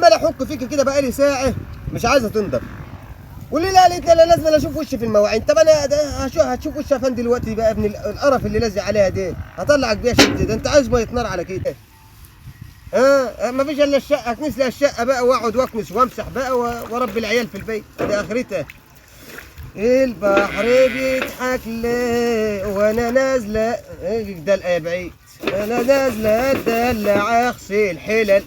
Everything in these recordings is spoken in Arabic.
عمال احك فيك كده بقالي ساعه مش عايزه تنضف. واللي لا قالت لا لازم اشوف وشي في المواعين. طب انا هشوف وش افندي دلوقتي بقى ابن القرف اللي لازق عليها دي هطلعك بيها شد. ده انت عايز ميه نار على كده. ما فيش الا الشقه. اكنس لي الشقه بقى واقعد واكنس وامسح بقى واربي العيال في البيت. دي اخرتها. البحر بيضحك لي وانا نازله ده الايه بعيد. انا نازله اتدلع اغسل حلل.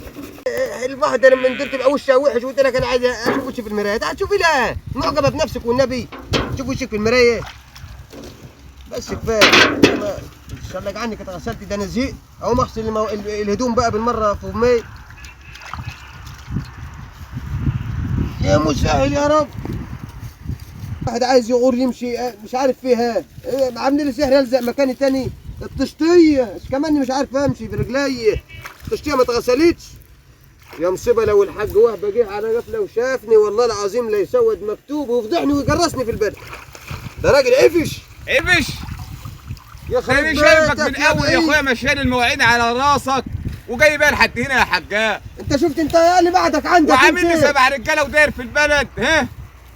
الواحد ده لما ندير تبقى وشها وحش وقلت لك انا عايز اشوف وشي في المرايه. تعال شوفي. لا معجبه بنفسك والنبي شوف وشك في المرايه بس كفايه. ان شاء الله عني كنت غسلت. ده انا زهقت اقوم اغسل الهدوم بقى بالمره في امي. يا مسهل يا رب. واحد عايز يغور يمشي مش عارف فيها عاملين لي سحر يلزق مكاني تاني. الطشطيه كمان مش عارف امشي برجلي. الطشطيه ما اتغسلتش. يا مصيبه لو الحاج وهبه جه على غفله وشافني والله العظيم لا يسود مكتوب ويفضحني ويجرسني في البلد. ده راجل عفش عفش يا اخويا. انا شايفك من اول يا اخويا مشيان المواعين على راسك وجاي بقى لحد هنا يا حجاج. انت شفت انت اللي بعدك عندك وعامل لي 7 رجاله وداير في البلد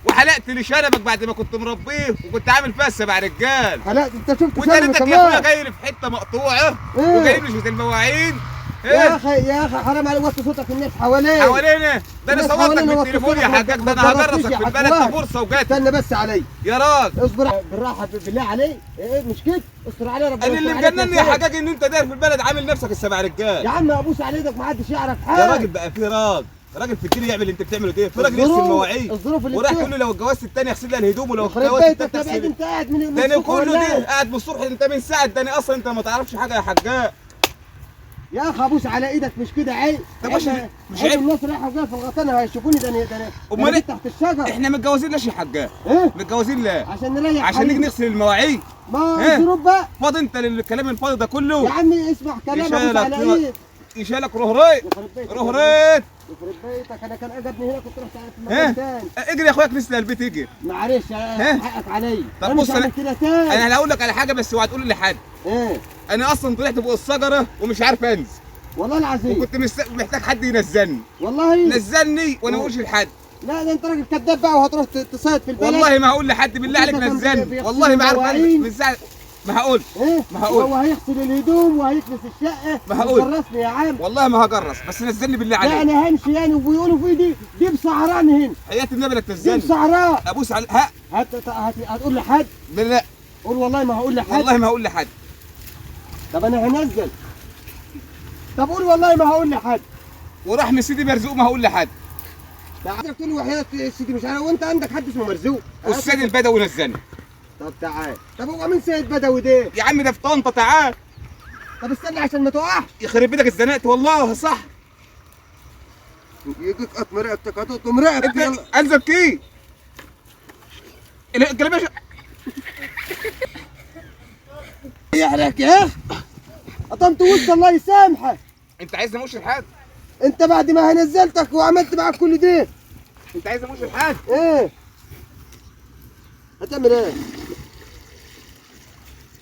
وحلقت لي شنبك بعد ما كنت مربيه وكنت عامل فيها 7 رجال. حلقت انت شفت وتالتك يا اخويا جاي لي في حته مقطوعه وجايب لي شويه المواعين. يا اخي حرام عليك وطي صوتك. الناس حوالينا. ده انا صورتك بالتليفون يا حجاج. ده انا هجرسك في البلد. ده فرصه وجات. استنى بس علي يا راجل اصبر بالراحه بالله علي. مش كده استر علي ربنا. انا اللي مجنني يا حجاج ان انت داير في البلد عامل نفسك ال7 رجال. يا عم ابوس على ايدك ما حدش يعرف حاجه. يا راجل بقى في راجل في الدنيا يعمل اللي انت بتعمله ده. في راجل يغسل المواعين وراح تقول له لو اتجوزت الثاني اغسل لها الهدوم ولو اتجوزت الثالث اغسل. انت قاعد من ده انا كله ده قاعد من الصبح. انت من ساعه ده انا اصلا انت ما تعرفش حاجه يا حجاج. يا اخي ابوس على ايدك مش كده عيب. طب مش عيب. الناس رايحه وجايه في الغطانه هيشوفوني. ده انا امال تحت الشجر. احنا متجوزين ليش يا حجاج؟ متجوزين ليه؟ عشان نريح عشان نيجي نغسل المواعين. ما الظروف بقى. فاضي انت للكلام الفاضي ده كله. يا عمي اسمع كلام ابوس على ايدك. يشالك رهريت رهريت. يخرب بيتك. انا كان اجبني هنا كنت رحت في مكان تاني. اجري يا اخويا كنيسه البيت اجري. معلش حقك عليا. طب بص انا هقول لك على حاجه بس اوعى تقول لحد. انا اصلا طلعت فوق الشجره ومش عارف انزل والله العظيم. وكنت محتاج حد ينزلني. والله نزلني وانا ما اقولش لحد. لا ده انت راجل كذاب بقى وهتروح تصيد في البلد. والله ما هقول لحد بالله عليك نزلني. والله ما عارف من ساعه ما هقول. ما هقول. هو هيغسل الهدوم وهيكنس الشقه. ما هقول. جرسني يا عم. والله ما هجرس بس نزلني بالله عليك. لا انا همشي يعني وبيقولوا في دي بسعران هنا. حياة النبي لا تنزلني. دي بسعران. ابوس على هتقول لحد؟ لا قول والله ما هقول لحد. والله ما هقول لحد. طب انا هنزل. طب قول والله ما هقول لحد. ورحم سيدي مرزوق ما هقول لحد. عايزك تقول وحياة سيدي مش عارف. وانت عندك حد اسمه مرزوق؟ والسيد البدوي نزلني. طب تعال. طب هو مين سيد بدوي ده؟ يا عم ده في طنطا. تعال. طب استنى عشان ما تقعش. يخرب بيتك اتزنقت والله صح. يجيك قطم رقبتك هتقطم رقبتك. انزل كي الجلابيه يحرق يا اخي. قطمت وسط الله يسامحك. انت عايزني امشي لحد؟ انت بعد ما هنزلتك وعملت معاك كل ده انت عايزني امشي لحد؟ هتعمل ايه؟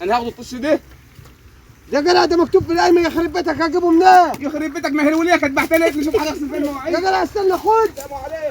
انا هاخد الطش ده. يا جدع ده مكتوب في القايمه. يخرب بيتك هجيبه منين؟ يخرب بيتك ما هي الوليه كانت بعتها لي نشوف حاجه اغسل فيها المواعين. يا جدع استنى خد. سلام عليكم.